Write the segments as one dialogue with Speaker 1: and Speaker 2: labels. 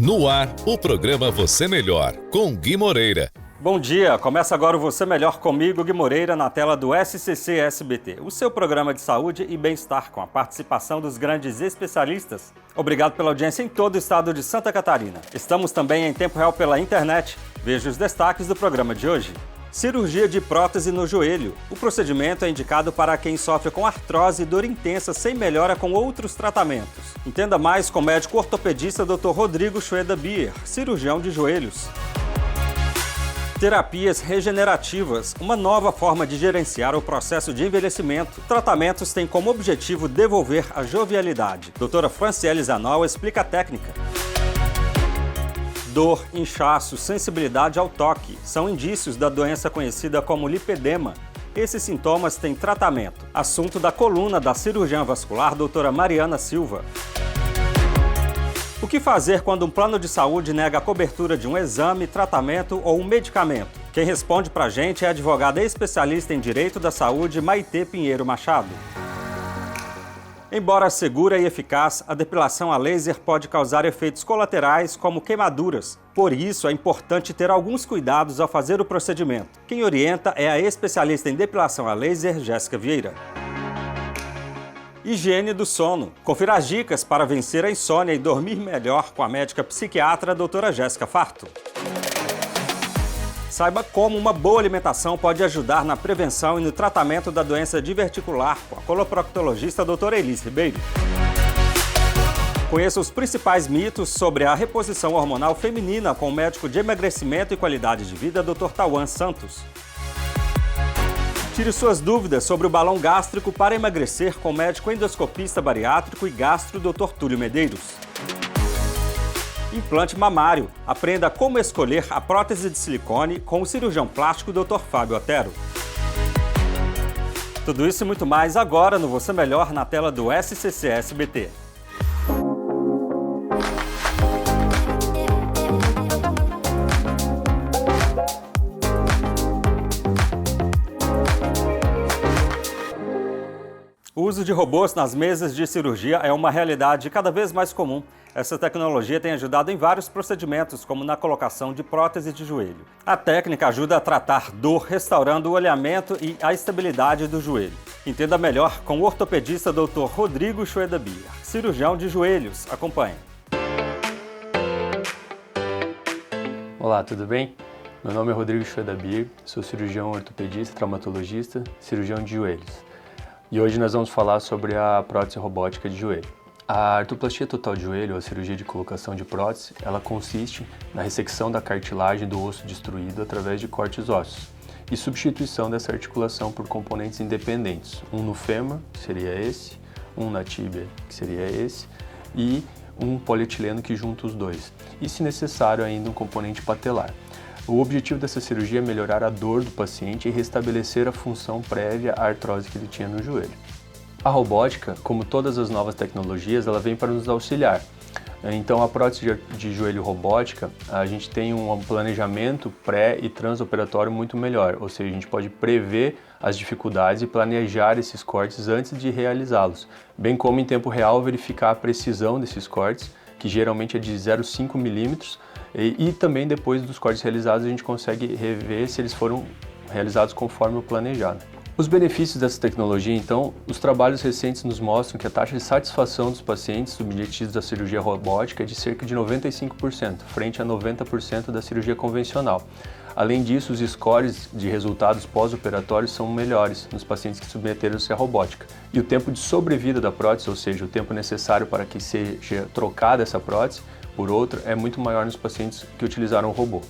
Speaker 1: No ar, o programa Você Melhor, com Gui Moreira.
Speaker 2: Bom dia, começa agora o Você Melhor comigo, Gui Moreira, na tela do SCC SBT, o seu programa de saúde e bem-estar com a participação dos grandes especialistas. Obrigado pela audiência em todo o estado de Santa Catarina. Estamos também em tempo real pela internet. Veja os destaques do programa de hoje. Cirurgia de prótese no joelho. O procedimento é indicado para quem sofre com artrose e dor intensa sem melhora com outros tratamentos. Entenda mais com o médico ortopedista Dr. Rodrigo Schweda Bier, cirurgião de joelhos. Terapias regenerativas, uma nova forma de gerenciar o processo de envelhecimento. Tratamentos têm como objetivo devolver a jovialidade. Doutora Franciele Zanol explica a técnica. Dor, inchaço, sensibilidade ao toque são indícios da doença conhecida como lipedema. Esses sintomas têm tratamento. Assunto da coluna da cirurgiã vascular doutora Mariana Silva. O que fazer quando um plano de saúde nega a cobertura de um exame, tratamento ou um medicamento? Quem responde pra gente é a advogada especialista em Direito da Saúde, Maitê Pinheiro Machado. Embora segura e eficaz, a depilação a laser pode causar efeitos colaterais como queimaduras. Por isso, é importante ter alguns cuidados ao fazer o procedimento. Quem orienta é a especialista em depilação a laser, Jéssica Vieira. Higiene do sono. Confira as dicas para vencer a insônia e dormir melhor com a médica psiquiatra doutora Jéssica Farto. Saiba como uma boa alimentação pode ajudar na prevenção e no tratamento da doença diverticular com a coloproctologista doutora Elis Ribeiro. Conheça os principais mitos sobre a reposição hormonal feminina com o médico de emagrecimento e qualidade de vida Dr. Tauan Santos. Tire suas dúvidas sobre o balão gástrico para emagrecer com o médico endoscopista bariátrico e gastro Dr. Túlio Medeiros. Implante mamário. Aprenda como escolher a prótese de silicone com o cirurgião plástico Dr. Fábio Otero. Tudo isso e muito mais agora no Você Melhor na tela do SCC SBT. O uso de robôs nas mesas de cirurgia é uma realidade cada vez mais comum. Essa tecnologia tem ajudado em vários procedimentos, como na colocação de prótese de joelho. A técnica ajuda a tratar dor, restaurando o alinhamento e a estabilidade do joelho. Entenda melhor com o ortopedista Dr. Rodrigo Schweda Bier, cirurgião de joelhos. Acompanhe.
Speaker 3: Olá, tudo bem? Meu nome é Rodrigo Schweda Bier, sou cirurgião ortopedista, traumatologista, cirurgião de joelhos. E hoje nós vamos falar sobre a prótese robótica de joelho. A artroplastia total de joelho, a cirurgia de colocação de prótese, ela consiste na ressecção da cartilagem do osso destruído através de cortes ósseos e substituição dessa articulação por componentes independentes. Um no fêmur, que seria esse, um na tíbia, que seria esse, e um polietileno que junta os dois. E, se necessário, ainda um componente patelar. O objetivo dessa cirurgia é melhorar a dor do paciente e restabelecer a função prévia à artrose que ele tinha no joelho. A robótica, como todas as novas tecnologias, ela vem para nos auxiliar. Então, a prótese de joelho robótica, a gente tem um planejamento pré e transoperatório muito melhor, ou seja, a gente pode prever as dificuldades e planejar esses cortes antes de realizá-los, bem como em tempo real verificar a precisão desses cortes, que geralmente é de 0,5 milímetros, e também depois dos cortes realizados a gente consegue rever se eles foram realizados conforme o planejado. Os benefícios dessa tecnologia, então, os trabalhos recentes nos mostram que a taxa de satisfação dos pacientes submetidos à cirurgia robótica é de cerca de 95%, frente a 90% da cirurgia convencional. Além disso, os scores de resultados pós-operatórios são melhores nos pacientes que submeteram-se à robótica. E o tempo de sobrevida da prótese, ou seja, o tempo necessário para que seja trocada essa prótese por outra, é muito maior nos pacientes que utilizaram o robô.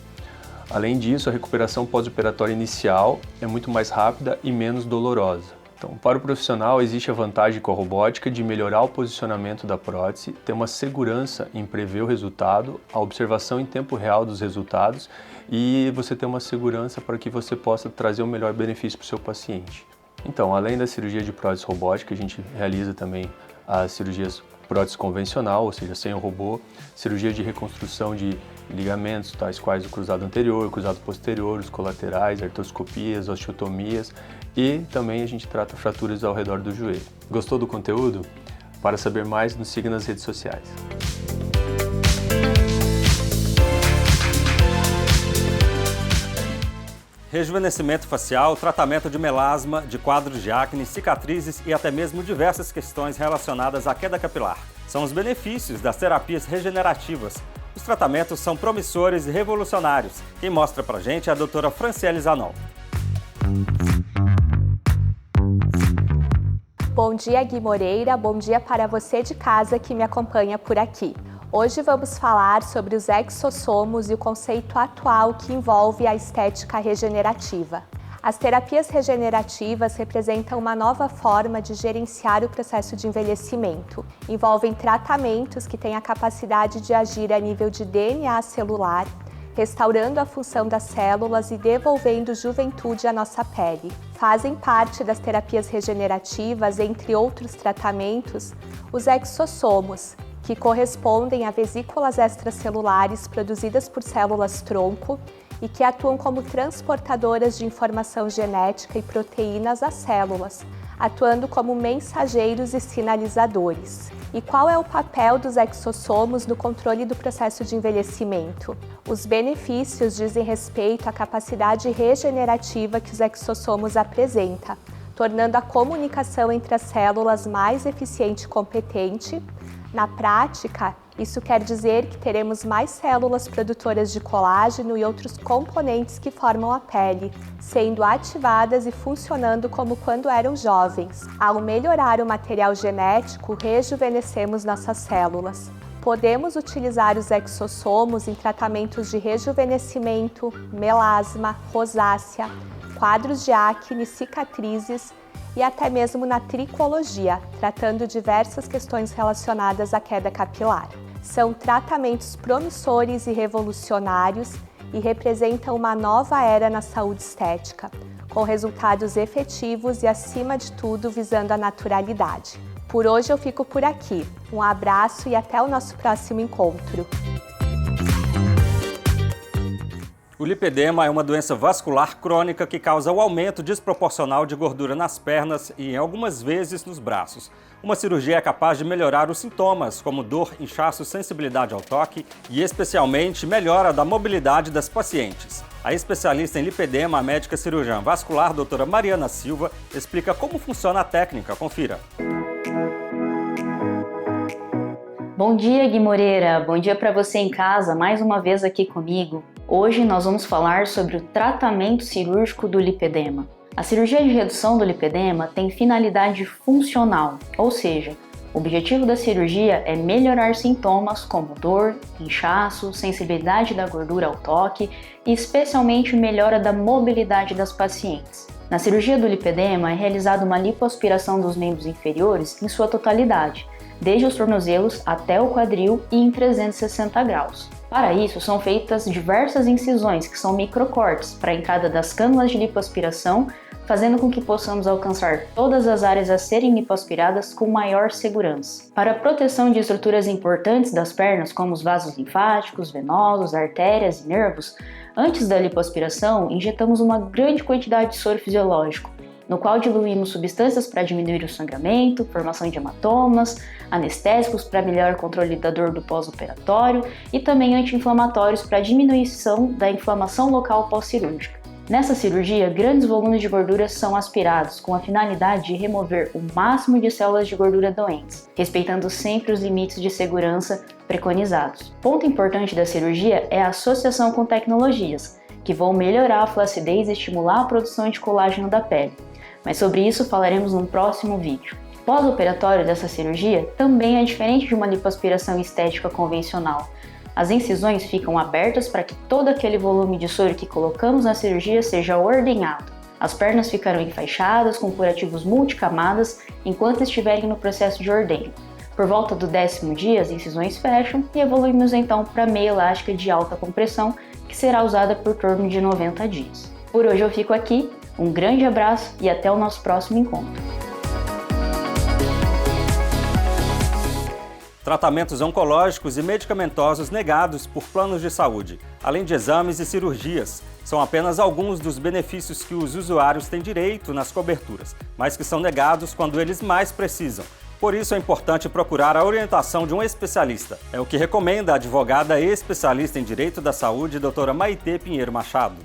Speaker 3: Além disso, a recuperação pós-operatória inicial é muito mais rápida e menos dolorosa. Então, para o profissional, existe a vantagem com a robótica de melhorar o posicionamento da prótese, ter uma segurança em prever o resultado, a observação em tempo real dos resultados e você ter uma segurança para que você possa trazer o melhor benefício para o seu paciente. Então, além da cirurgia de prótese robótica, a gente realiza também as cirurgias prótese convencional, ou seja, sem o robô, cirurgia de reconstrução de ligamentos, tais quais o cruzado anterior, o cruzado posterior, os colaterais, artroscopias, osteotomias e também a gente trata fraturas ao redor do joelho. Gostou do conteúdo? Para saber mais, nos siga nas redes sociais.
Speaker 2: rejuvenescimento facial, tratamento de melasma, de quadros de acne, cicatrizes e até mesmo diversas questões relacionadas à queda capilar. São os benefícios das terapias regenerativas. Os tratamentos são promissores e revolucionários. Quem mostra pra gente é a doutora Franciele Zanon.
Speaker 4: Bom dia, Gui Moreira. Bom dia para você de casa que me acompanha por aqui. Hoje vamos falar sobre os exossomos e o conceito atual que envolve a estética regenerativa. As terapias regenerativas representam uma nova forma de gerenciar o processo de envelhecimento. Envolvem tratamentos que têm a capacidade de agir a nível de DNA celular, restaurando a função das células e devolvendo juventude à nossa pele. Fazem parte das terapias regenerativas, entre outros tratamentos, os exossomos, que correspondem a vesículas extracelulares produzidas por células-tronco e que atuam como transportadoras de informação genética e proteínas às células, atuando como mensageiros e sinalizadores. E qual é o papel dos exossomos no controle do processo de envelhecimento? Os benefícios dizem respeito à capacidade regenerativa que os exossomos apresentam, tornando a comunicação entre as células mais eficiente e competente. Na prática, isso quer dizer que teremos mais células produtoras de colágeno e outros componentes que formam a pele, sendo ativadas e funcionando como quando eram jovens. Ao melhorar o material genético, rejuvenescemos nossas células. Podemos utilizar os exossomos em tratamentos de rejuvenescimento, melasma, rosácea, quadros de acne, cicatrizes, e até mesmo na tricologia, tratando diversas questões relacionadas à queda capilar. São tratamentos promissores e revolucionários e representam uma nova era na saúde estética, com resultados efetivos e, acima de tudo, visando a naturalidade. Por hoje eu fico por aqui. Um abraço e até o nosso próximo encontro.
Speaker 2: O lipedema é uma doença vascular crônica que causa o aumento desproporcional de gordura nas pernas e, em algumas vezes, nos braços. Uma cirurgia é capaz de melhorar os sintomas, como dor, inchaço, sensibilidade ao toque e, especialmente, melhora da mobilidade das pacientes. A especialista em lipedema, a médica cirurgiã vascular, doutora Mariana Silva, explica como funciona a técnica. Confira.
Speaker 5: Bom dia, Gui Moreira. Bom dia para você em casa, mais uma vez aqui comigo. Hoje nós vamos falar sobre o tratamento cirúrgico do lipedema. A cirurgia de redução do lipedema tem finalidade funcional, ou seja, o objetivo da cirurgia é melhorar sintomas como dor, inchaço, sensibilidade da gordura ao toque e especialmente melhora da mobilidade das pacientes. Na cirurgia do lipedema é realizada uma lipoaspiração dos membros inferiores em sua totalidade, desde os tornozelos até o quadril e em 360 graus. Para isso, são feitas diversas incisões, que são microcortes, para a entrada das cânulas de lipoaspiração, fazendo com que possamos alcançar todas as áreas a serem lipoaspiradas com maior segurança. Para a proteção de estruturas importantes das pernas, como os vasos linfáticos, venosos, artérias e nervos, antes da lipoaspiração, injetamos uma grande quantidade de soro fisiológico, no qual diluímos substâncias para diminuir o sangramento, formação de hematomas, anestésicos para melhor controle da dor do pós-operatório e também anti-inflamatórios para diminuição da inflamação local pós-cirúrgica. Nessa cirurgia, grandes volumes de gordura são aspirados com a finalidade de remover o máximo de células de gordura doentes, respeitando sempre os limites de segurança preconizados. Ponto importante da cirurgia é a associação com tecnologias, que vão melhorar a flacidez e estimular a produção de colágeno da pele. Mas sobre isso falaremos num próximo vídeo. Pós-operatório dessa cirurgia também é diferente de uma lipoaspiração estética convencional. As incisões ficam abertas para que todo aquele volume de soro que colocamos na cirurgia seja ordenhado. As pernas ficarão enfaixadas com curativos multicamadas enquanto estiverem no processo de ordenho. Por volta do 10º dia, as incisões fecham e evoluímos então para a meia elástica de alta compressão, que será usada por torno de 90 dias. Por hoje eu fico aqui, um grande abraço e até o nosso próximo encontro.
Speaker 2: Tratamentos oncológicos e medicamentosos negados por planos de saúde, além de exames e cirurgias, são apenas alguns dos benefícios que os usuários têm direito nas coberturas, mas que são negados quando eles mais precisam. Por isso é importante procurar a orientação de um especialista. É o que recomenda a advogada e especialista em Direito da Saúde, doutora Maitê Pinheiro Machado.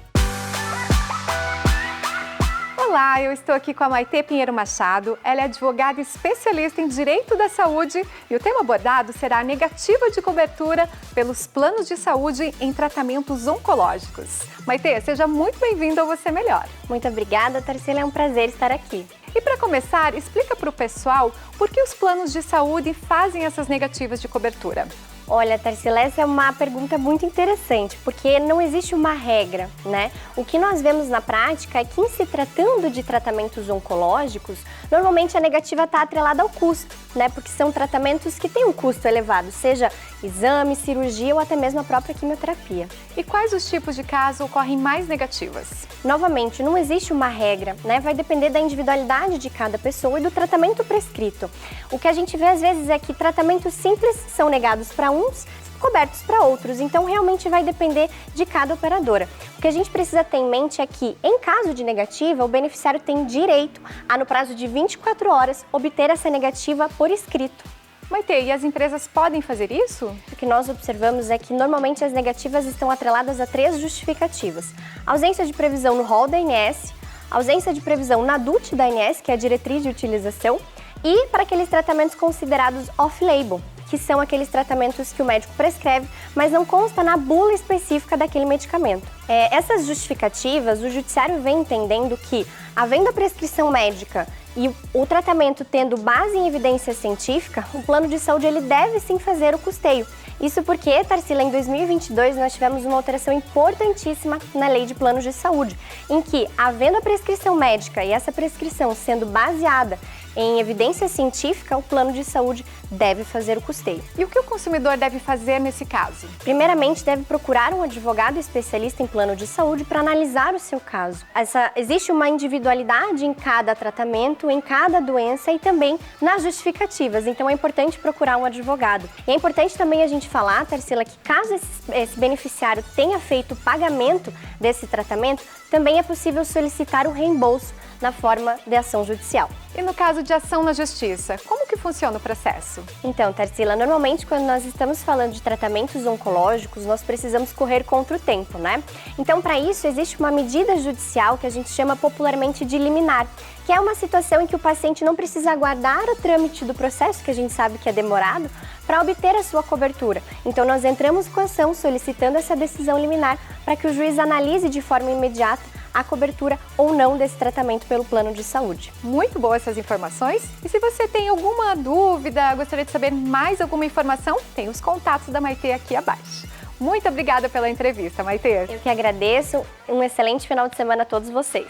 Speaker 6: Olá, eu estou aqui com a Maitê Pinheiro Machado. Ela é advogada especialista em Direito da Saúde e o tema abordado será a negativa de cobertura pelos planos de saúde em tratamentos oncológicos. Maitê, seja muito bem-vinda ao Você Melhor.
Speaker 7: Muito obrigada, Tarsila, é um prazer estar aqui.
Speaker 6: E para começar, explica para o pessoal por que os planos de saúde fazem essas negativas de cobertura.
Speaker 7: Olha, Tarsila, essa é uma pergunta muito interessante, porque não existe uma regra, né? O que nós vemos na prática é que, em se tratando de tratamentos oncológicos, normalmente a negativa está atrelada ao custo, né? Porque são tratamentos que têm um custo elevado, seja exame, cirurgia ou até mesmo a própria quimioterapia.
Speaker 6: E quais os tipos de casos ocorrem mais negativas?
Speaker 7: Novamente, não existe uma regra, né? Vai depender da individualidade de cada pessoa e do tratamento prescrito. O que a gente vê às vezes é que tratamentos simples são negados para uns, cobertos para outros, então realmente vai depender de cada operadora. O que a gente precisa ter em mente é que, em caso de negativa, o beneficiário tem direito a, no prazo de 24 horas, obter essa negativa por escrito.
Speaker 6: Maitê, e as empresas podem fazer isso?
Speaker 7: O que nós observamos é que normalmente as negativas estão atreladas a 3 justificativas: ausência de previsão no rol da ANS, ausência de previsão na DUT da ANS, que é a diretriz de utilização, e para aqueles tratamentos considerados off-label, que são aqueles tratamentos que o médico prescreve, mas não consta na bula específica daquele medicamento. Essas justificativas, o judiciário vem entendendo que, havendo a prescrição médica e o tratamento tendo base em evidência científica, o plano de saúde ele deve sim fazer o custeio. Isso porque, Tarsila, em 2022 nós tivemos uma alteração importantíssima na lei de planos de saúde, em que, havendo a prescrição médica e essa prescrição sendo baseada em evidência científica, o plano de saúde deve fazer o custeio.
Speaker 6: E o que o consumidor deve fazer nesse caso?
Speaker 7: Primeiramente, deve procurar um advogado especialista em plano de saúde para analisar o seu caso. Existe uma individualidade em cada tratamento, em cada doença e também nas justificativas, então é importante procurar um advogado. E é importante também a gente falar, Tarsila, que caso esse beneficiário tenha feito o pagamento desse tratamento, também é possível solicitar o reembolso na forma de ação judicial.
Speaker 6: E no caso de ação na justiça, como que funciona o processo?
Speaker 7: Então, Tarsila, normalmente quando nós estamos falando de tratamentos oncológicos, nós precisamos correr contra o tempo, né? Então, para isso, existe uma medida judicial que a gente chama popularmente de liminar, que é uma situação em que o paciente não precisa aguardar o trâmite do processo, que a gente sabe que é demorado, para obter a sua cobertura. Então, nós entramos com a ação solicitando essa decisão liminar para que o juiz analise de forma imediata a cobertura ou não desse tratamento pelo plano de saúde.
Speaker 6: Muito boas essas informações. E se você tem alguma dúvida, gostaria de saber mais alguma informação, tem os contatos da Maitê aqui abaixo. Muito obrigada pela entrevista, Maitê.
Speaker 7: Eu que agradeço. Um excelente final de semana a todos vocês.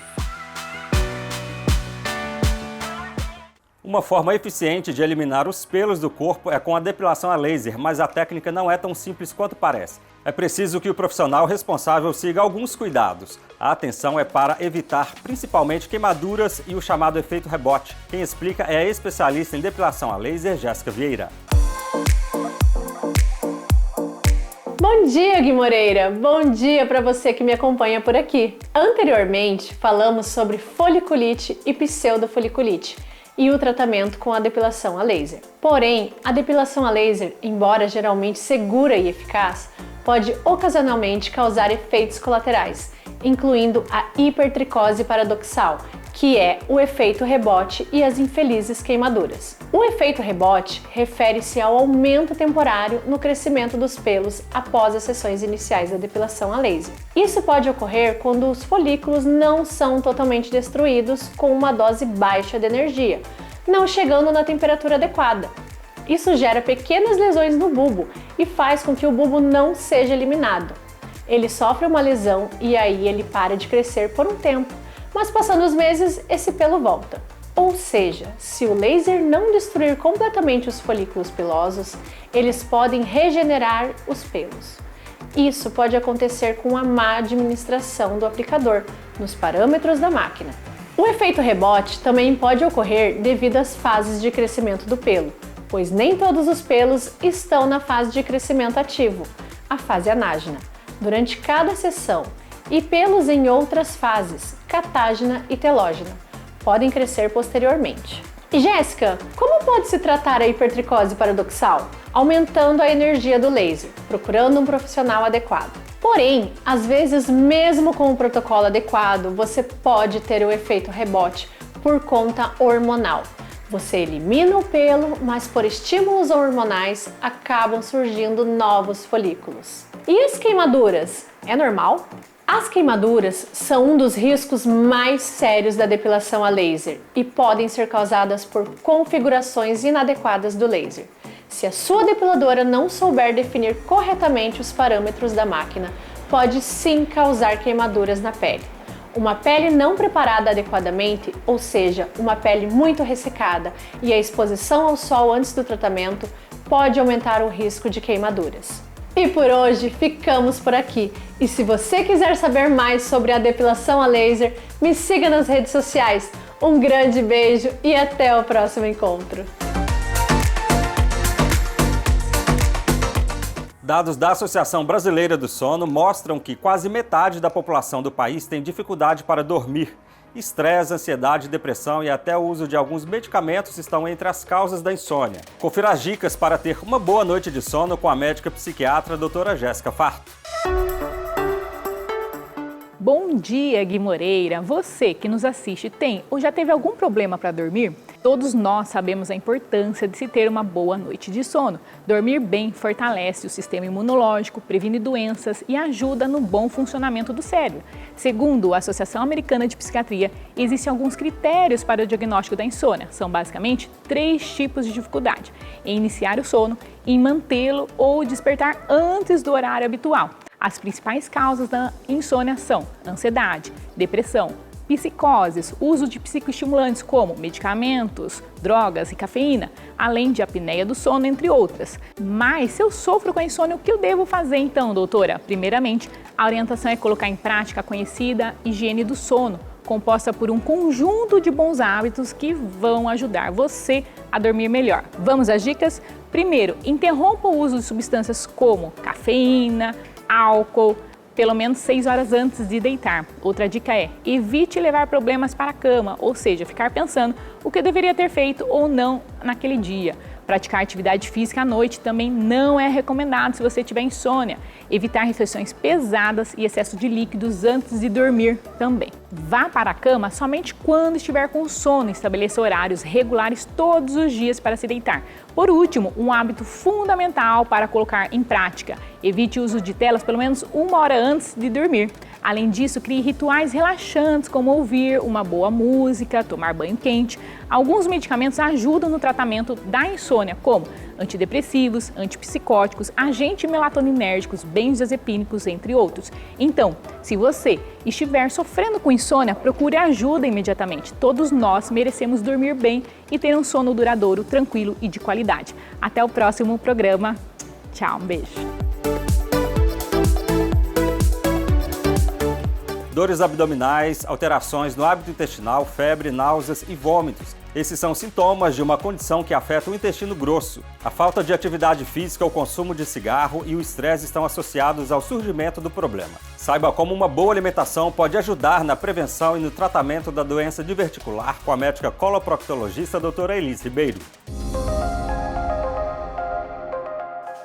Speaker 2: Uma forma eficiente de eliminar os pelos do corpo é com a depilação a laser, mas a técnica não é tão simples quanto parece. É preciso que o profissional responsável siga alguns cuidados. A atenção é para evitar principalmente queimaduras e o chamado efeito rebote. Quem explica é a especialista em depilação a laser, Jéssica Vieira.
Speaker 8: Bom dia, Gui Moreira! Bom dia para você que me acompanha por aqui. Anteriormente, falamos sobre foliculite e pseudofoliculite e o tratamento com a depilação a laser. Porém, a depilação a laser, embora geralmente segura e eficaz, pode ocasionalmente causar efeitos colaterais, incluindo a hipertricose paradoxal, que é o efeito rebote e as infelizes queimaduras. O efeito rebote refere-se ao aumento temporário no crescimento dos pelos após as sessões iniciais da depilação a laser. Isso pode ocorrer quando os folículos não são totalmente destruídos com uma dose baixa de energia, não chegando na temperatura adequada. Isso gera pequenas lesões no bulbo e faz com que o bulbo não seja eliminado. Ele sofre uma lesão e aí ele para de crescer por um tempo, mas passando os meses, esse pelo volta. Ou seja, se o laser não destruir completamente os folículos pilosos, eles podem regenerar os pelos. Isso pode acontecer com a má administração do aplicador, nos parâmetros da máquina. O efeito rebote também pode ocorrer devido às fases de crescimento do pelo, pois nem todos os pelos estão na fase de crescimento ativo, a fase anágena, durante cada sessão, e pelos em outras fases, catágena e telógena, podem crescer posteriormente. E Jéssica, como pode se tratar a hipertricose paradoxal? Aumentando a energia do laser, procurando um profissional adequado. Porém, às vezes, mesmo com o protocolo adequado, você pode ter o efeito rebote por conta hormonal. Você elimina o pelo, mas por estímulos hormonais acabam surgindo novos folículos. E as queimaduras? É normal? As queimaduras são um dos riscos mais sérios da depilação a laser e podem ser causadas por configurações inadequadas do laser. Se a sua depiladora não souber definir corretamente os parâmetros da máquina, pode sim causar queimaduras na pele. Uma pele não preparada adequadamente, ou seja, uma pele muito ressecada e a exposição ao sol antes do tratamento, pode aumentar o risco de queimaduras. E por hoje ficamos por aqui. E se você quiser saber mais sobre a depilação a laser, me siga nas redes sociais. Um grande beijo e até o próximo encontro!
Speaker 2: Dados da Associação Brasileira do Sono mostram que quase metade da população do país tem dificuldade para dormir. Estresse, ansiedade, depressão e até o uso de alguns medicamentos estão entre as causas da insônia. Confira as dicas para ter uma boa noite de sono com a médica psiquiatra doutora Jéssica Farto.
Speaker 9: Bom dia, Gui Moreira! Você que nos assiste tem ou já teve algum problema para dormir? Todos nós sabemos a importância de se ter uma boa noite de sono. Dormir bem fortalece o sistema imunológico, previne doenças e ajuda no bom funcionamento do cérebro. Segundo a Associação Americana de Psiquiatria, existem alguns critérios para o diagnóstico da insônia. São basicamente 3 tipos de dificuldade: em iniciar o sono, em mantê-lo ou despertar antes do horário habitual. As principais causas da insônia são ansiedade, depressão, psicoses, uso de psicoestimulantes como medicamentos, drogas e cafeína, além de apneia do sono, entre outras. Mas se eu sofro com a insônia, o que eu devo fazer então, doutora? Primeiramente, a orientação é colocar em prática a conhecida higiene do sono, composta por um conjunto de bons hábitos que vão ajudar você a dormir melhor. Vamos às dicas? Primeiro, interrompa o uso de substâncias como cafeína, álcool, pelo menos 6 horas antes de deitar. Outra dica é: evite levar problemas para a cama, ou seja, ficar pensando o que eu deveria ter feito ou não naquele dia. Praticar atividade física à noite também não é recomendado se você tiver insônia. Evitar refeições pesadas e excesso de líquidos antes de dormir também. Vá para a cama somente quando estiver com sono. Estabeleça horários regulares todos os dias para se deitar. Por último, um hábito fundamental para colocar em prática: evite o uso de telas pelo menos 1 hora antes de dormir. Além disso, crie rituais relaxantes, como ouvir uma boa música, tomar banho quente. Alguns medicamentos ajudam no tratamento da insônia, como antidepressivos, antipsicóticos, agentes melatoninérgicos, benzodiazepínicos, entre outros. Então, se você estiver sofrendo com insônia, procure ajuda imediatamente. Todos nós merecemos dormir bem e ter um sono duradouro, tranquilo e de qualidade. Até o próximo programa. Tchau, um beijo.
Speaker 2: Dores abdominais, alterações no hábito intestinal, febre, náuseas e vômitos. Esses são sintomas de uma condição que afeta o intestino grosso. A falta de atividade física, o consumo de cigarro e o estresse estão associados ao surgimento do problema. Saiba como uma boa alimentação pode ajudar na prevenção e no tratamento da doença diverticular com a médica coloproctologista doutora Elis Ribeiro.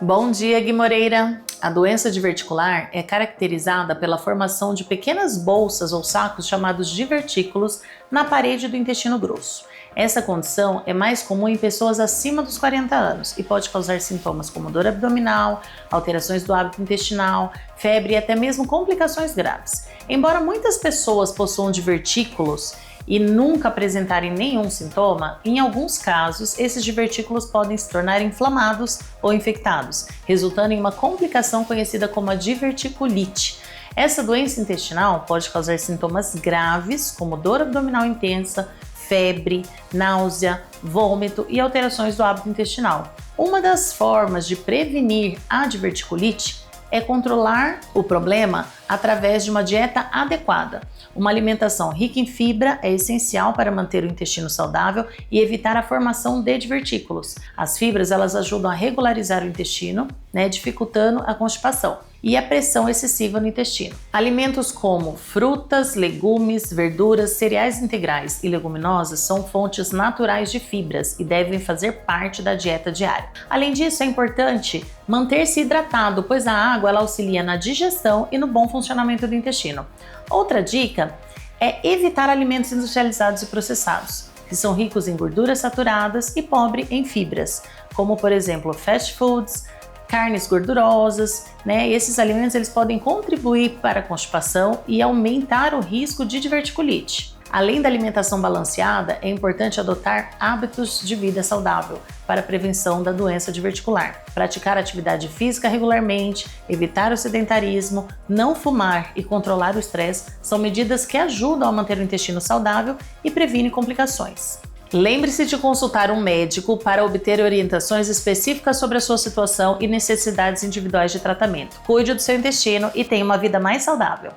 Speaker 10: Bom dia, Gui Moreira! A doença diverticular é caracterizada pela formação de pequenas bolsas ou sacos chamados divertículos na parede do intestino grosso. Essa condição é mais comum em pessoas acima dos 40 anos e pode causar sintomas como dor abdominal, alterações do hábito intestinal, febre e até mesmo complicações graves. Embora muitas pessoas possuam divertículos e nunca apresentarem nenhum sintoma, em alguns casos esses divertículos podem se tornar inflamados ou infectados, resultando em uma complicação conhecida como a diverticulite. Essa doença intestinal pode causar sintomas graves como dor abdominal intensa, febre, náusea, vômito e alterações do hábito intestinal. Uma das formas de prevenir a diverticulite é controlar o problema através de uma dieta adequada. Uma alimentação rica em fibra é essencial para manter o intestino saudável e evitar a formação de divertículos. As fibras elas ajudam a regularizar o intestino, dificultando a constipação e a pressão excessiva no intestino. Alimentos como frutas, legumes, verduras, cereais integrais e leguminosas são fontes naturais de fibras e devem fazer parte da dieta diária. Além disso, é importante manter-se hidratado, pois a água ela auxilia na digestão e no bom funcionamento do intestino. Outra dica é evitar alimentos industrializados e processados, que são ricos em gorduras saturadas e pobres em fibras, como por exemplo fast foods, carnes gordurosas, Esses alimentos eles podem contribuir para a constipação e aumentar o risco de diverticulite. Além da alimentação balanceada, é importante adotar hábitos de vida saudável para a prevenção da doença diverticular. Praticar atividade física regularmente, evitar o sedentarismo, não fumar e controlar o estresse são medidas que ajudam a manter o intestino saudável e previnem complicações. Lembre-se de consultar um médico para obter orientações específicas sobre a sua situação e necessidades individuais de tratamento. Cuide do seu intestino e tenha uma vida mais saudável.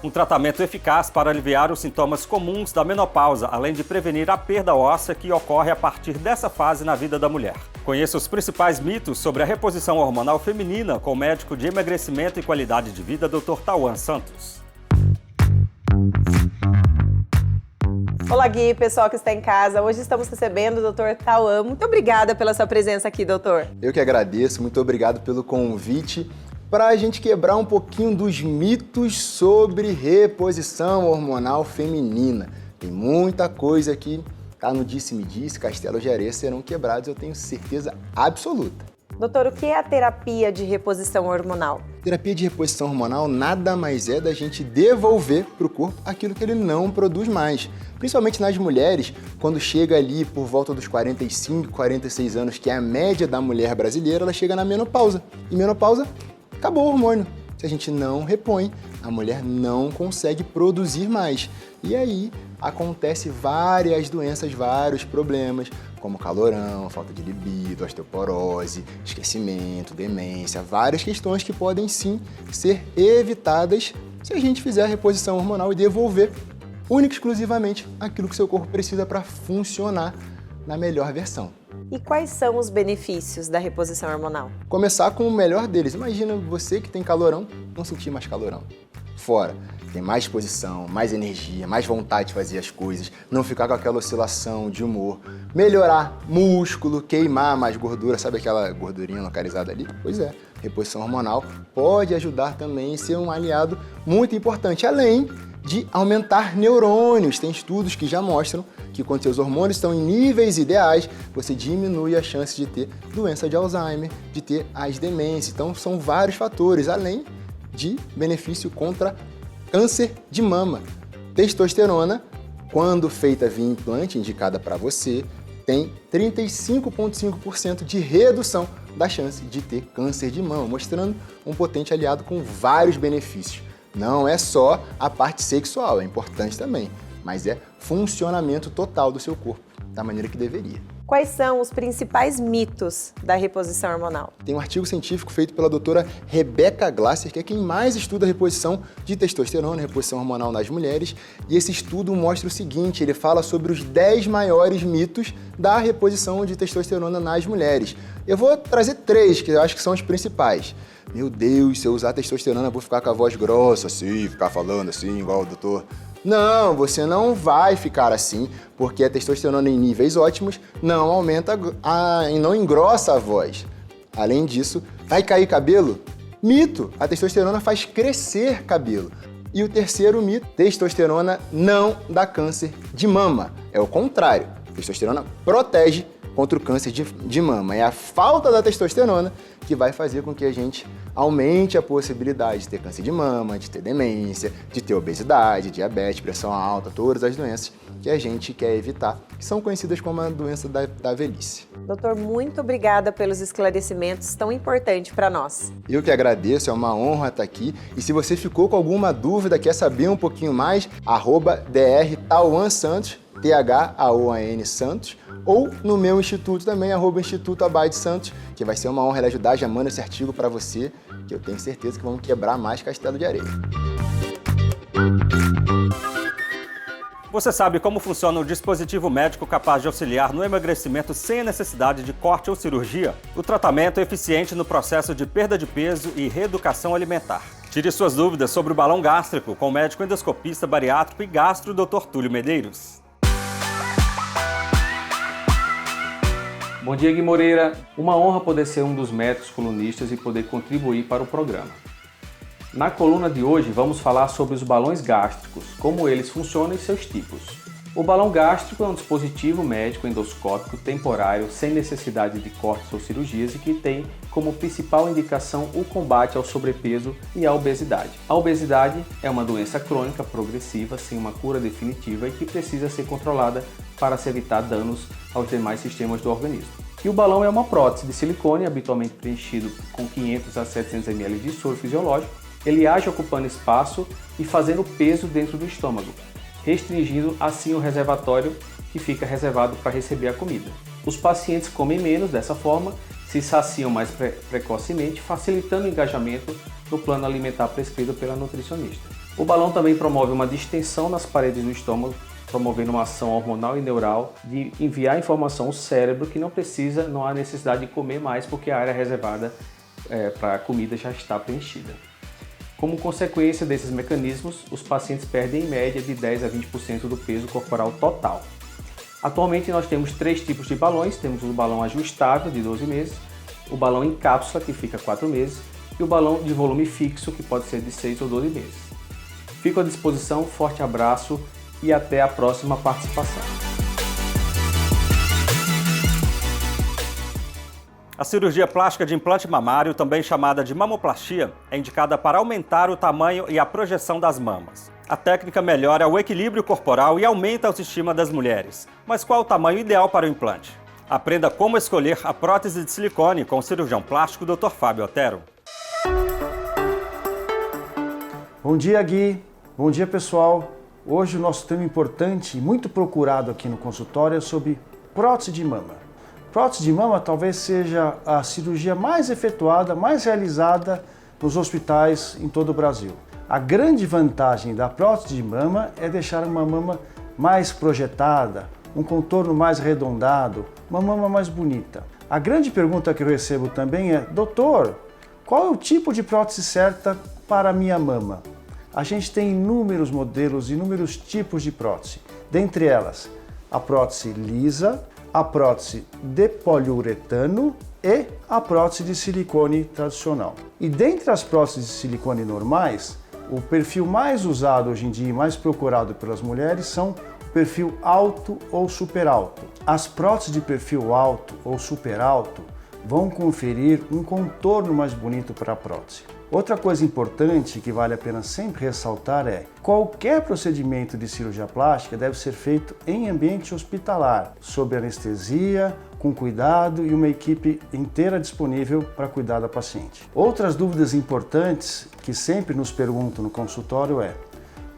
Speaker 2: Um tratamento eficaz para aliviar os sintomas comuns da menopausa, além de prevenir a perda óssea que ocorre a partir dessa fase na vida da mulher. Conheça os principais mitos sobre a reposição hormonal feminina com o médico de emagrecimento e qualidade de vida, Dr. Tauan Santos.
Speaker 11: Olá, Gui, pessoal que está em casa. Hoje estamos recebendo o Dr. Tauan. Muito obrigada pela sua presença aqui, doutor.
Speaker 12: Eu que agradeço, muito obrigado pelo convite para a gente quebrar um pouquinho dos mitos sobre reposição hormonal feminina. Tem muita coisa que tá no disse-me-disse, castelo de areia serão quebrados, eu tenho certeza absoluta.
Speaker 11: Doutor, o que é a terapia de reposição hormonal?
Speaker 12: Terapia de reposição hormonal nada mais é da gente devolver para o corpo aquilo que ele não produz mais. Principalmente nas mulheres, quando chega ali por volta dos 45, 46 anos, que é a média da mulher brasileira, ela chega na menopausa. E menopausa, acabou o hormônio. Se a gente não repõe, a mulher não consegue produzir mais. E aí acontece várias doenças, vários problemas, como calorão, falta de libido, osteoporose, esquecimento, demência, várias questões que podem sim ser evitadas se a gente fizer a reposição hormonal e devolver única e exclusivamente aquilo que seu corpo precisa para funcionar na melhor versão.
Speaker 11: E quais são os benefícios da reposição hormonal?
Speaker 12: Começar com o melhor deles. Imagina você que tem calorão, não sentir mais calorão. Fora, tem mais disposição, mais energia, mais vontade de fazer as coisas, não ficar com aquela oscilação de humor, melhorar músculo, queimar mais gordura, sabe aquela gordurinha localizada ali? Pois é, reposição hormonal pode ajudar também a ser um aliado muito importante, além de aumentar neurônios. Tem estudos que já mostram que quando seus hormônios estão em níveis ideais, você diminui a chance de ter doença de Alzheimer, de ter as demências. Então são vários fatores, além de benefício contra câncer de mama. Testosterona, quando feita via implante, indicada para você, tem 35,5% de redução da chance de ter câncer de mama, mostrando um potente aliado com vários benefícios. Não é só a parte sexual, é importante também, mas é funcionamento total do seu corpo, da maneira que deveria.
Speaker 11: Quais são os principais mitos da reposição hormonal?
Speaker 12: Tem um artigo científico feito pela doutora Rebecca Glasser, que é quem mais estuda a reposição de testosterona, reposição hormonal nas mulheres, e esse estudo mostra o seguinte, ele fala sobre os 10 maiores mitos da reposição de testosterona nas mulheres. Eu vou trazer 3, que eu acho que são os principais. Meu Deus, se eu usar testosterona, eu vou ficar com a voz grossa, assim, ficar falando assim, igual o doutor. Não, você não vai ficar assim, porque a testosterona em níveis ótimos não aumenta e não engrossa a voz. Além disso, vai cair cabelo? Mito, a testosterona faz crescer cabelo. E o terceiro mito, testosterona não dá câncer de mama. É o contrário, testosterona protege contra o câncer de mama. É a falta da testosterona que vai fazer com que a gente aumente a possibilidade de ter câncer de mama, de ter demência, de ter obesidade, diabetes, pressão alta, todas as doenças que a gente quer evitar, que são conhecidas como a doença da velhice.
Speaker 11: Doutor, muito obrigada pelos esclarecimentos tão importantes para nós.
Speaker 12: Eu que agradeço, é uma honra estar aqui. E se você ficou com alguma dúvida, quer saber um pouquinho mais, @Dr. Tauan Santos, THAOAN Santos, ou no meu instituto também, @Instituto Abade Santos, que vai ser uma honra ajudar. Já mando esse artigo para você, que eu tenho certeza que vamos quebrar mais castelo de areia.
Speaker 2: Você sabe como funciona o dispositivo médico capaz de auxiliar no emagrecimento sem a necessidade de corte ou cirurgia? O tratamento é eficiente no processo de perda de peso e reeducação alimentar. Tire suas dúvidas sobre o balão gástrico com o médico endoscopista, bariátrico e gastro, Dr. Túlio Medeiros.
Speaker 3: Bom dia, Gui Moreira. Uma honra poder ser um dos médicos colunistas e poder contribuir para o programa. Na coluna de hoje vamos falar sobre os balões gástricos, como eles funcionam e seus tipos. O balão gástrico é um dispositivo médico endoscópico temporário sem necessidade de cortes ou cirurgias e que tem como principal indicação o combate ao sobrepeso e à obesidade. A obesidade é uma doença crônica progressiva sem uma cura definitiva e que precisa ser controlada para se evitar danos aos demais sistemas do organismo. E o balão é uma prótese de silicone, habitualmente preenchido com 500 a 700 ml de soro fisiológico. Ele age ocupando espaço e fazendo peso dentro do estômago, restringindo assim o reservatório que fica reservado para receber a comida. Os pacientes comem menos dessa forma, se saciam mais precocemente, facilitando o engajamento no plano alimentar prescrito pela nutricionista. O balão também promove uma distensão nas paredes do estômago, promovendo uma ação hormonal e neural de enviar informação ao cérebro que não há necessidade de comer mais porque a área reservada para a comida já está preenchida. Como consequência desses mecanismos, os pacientes perdem em média de 10 a 20% do peso corporal total. Atualmente nós temos 3 tipos de balões, temos o balão ajustável de 12 meses, o balão em cápsula que fica 4 meses e o balão de volume fixo que pode ser de 6 ou 12 meses. Fico à disposição, forte abraço e até a próxima participação.
Speaker 2: A cirurgia plástica de implante mamário, também chamada de mamoplastia, é indicada para aumentar o tamanho e a projeção das mamas. A técnica melhora o equilíbrio corporal e aumenta a autoestima das mulheres. Mas qual o tamanho ideal para o implante? Aprenda como escolher a prótese de silicone com o cirurgião plástico Dr. Fábio Otero.
Speaker 13: Bom dia, Gui. Bom dia, pessoal. Hoje o nosso tema importante e muito procurado aqui no consultório é sobre prótese de mama. Prótese de mama talvez seja a cirurgia mais efetuada, mais realizada nos hospitais em todo o Brasil. A grande vantagem da prótese de mama é deixar uma mama mais projetada, um contorno mais arredondado, uma mama mais bonita. A grande pergunta que eu recebo também é: doutor, qual é o tipo de prótese certa para a minha mama? A gente tem inúmeros modelos, inúmeros tipos de prótese. Dentre elas, a prótese lisa, a prótese de poliuretano e a prótese de silicone tradicional. E dentre as próteses de silicone normais, o perfil mais usado hoje em dia e mais procurado pelas mulheres são o perfil alto ou super alto. As próteses de perfil alto ou super alto vão conferir um contorno mais bonito para a prótese. Outra coisa importante que vale a pena sempre ressaltar é: qualquer procedimento de cirurgia plástica deve ser feito em ambiente hospitalar, sob anestesia, com cuidado e uma equipe inteira disponível para cuidar da paciente. Outras dúvidas importantes que sempre nos perguntam no consultório é: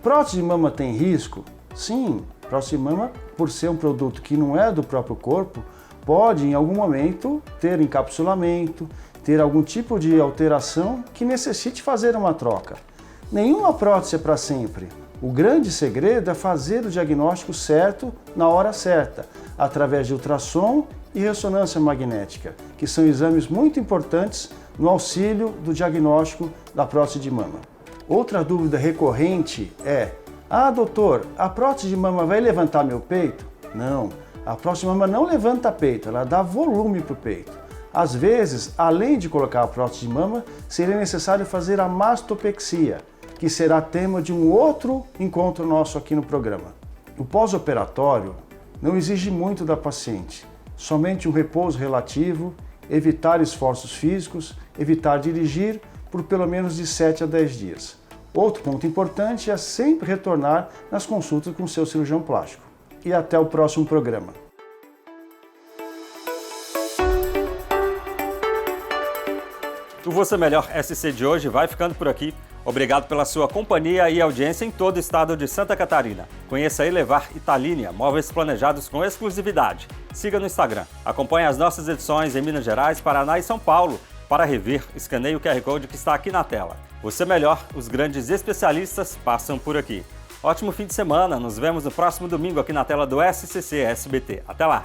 Speaker 13: prótese de mama tem risco? Sim, prótese de mama, por ser um produto que não é do próprio corpo, pode em algum momento ter encapsulamento, ter algum tipo de alteração que necessite fazer uma troca. Nenhuma prótese é para sempre. O grande segredo é fazer o diagnóstico certo na hora certa, através de ultrassom e ressonância magnética, que são exames muito importantes no auxílio do diagnóstico da prótese de mama. Outra dúvida recorrente é: doutor, a prótese de mama vai levantar meu peito? Não, a prótese de mama não levanta peito, ela dá volume para o peito. Às vezes, além de colocar a prótese de mama, seria necessário fazer a mastopexia, que será tema de um outro encontro nosso aqui no programa. O pós-operatório não exige muito da paciente, somente um repouso relativo, evitar esforços físicos, evitar dirigir por pelo menos de 7 a 10 dias. Outro ponto importante é sempre retornar nas consultas com o seu cirurgião plástico. E até o próximo programa.
Speaker 2: O Você Melhor SC de hoje vai ficando por aqui. Obrigado pela sua companhia e audiência em todo o estado de Santa Catarina. Conheça a Elevar Italínia, móveis planejados com exclusividade. Siga no Instagram. Acompanhe as nossas edições em Minas Gerais, Paraná e São Paulo. Para rever, escaneie o QR Code que está aqui na tela. Você melhor, os grandes especialistas passam por aqui. Ótimo fim de semana, nos vemos no próximo domingo aqui na tela do SCC SBT. Até lá!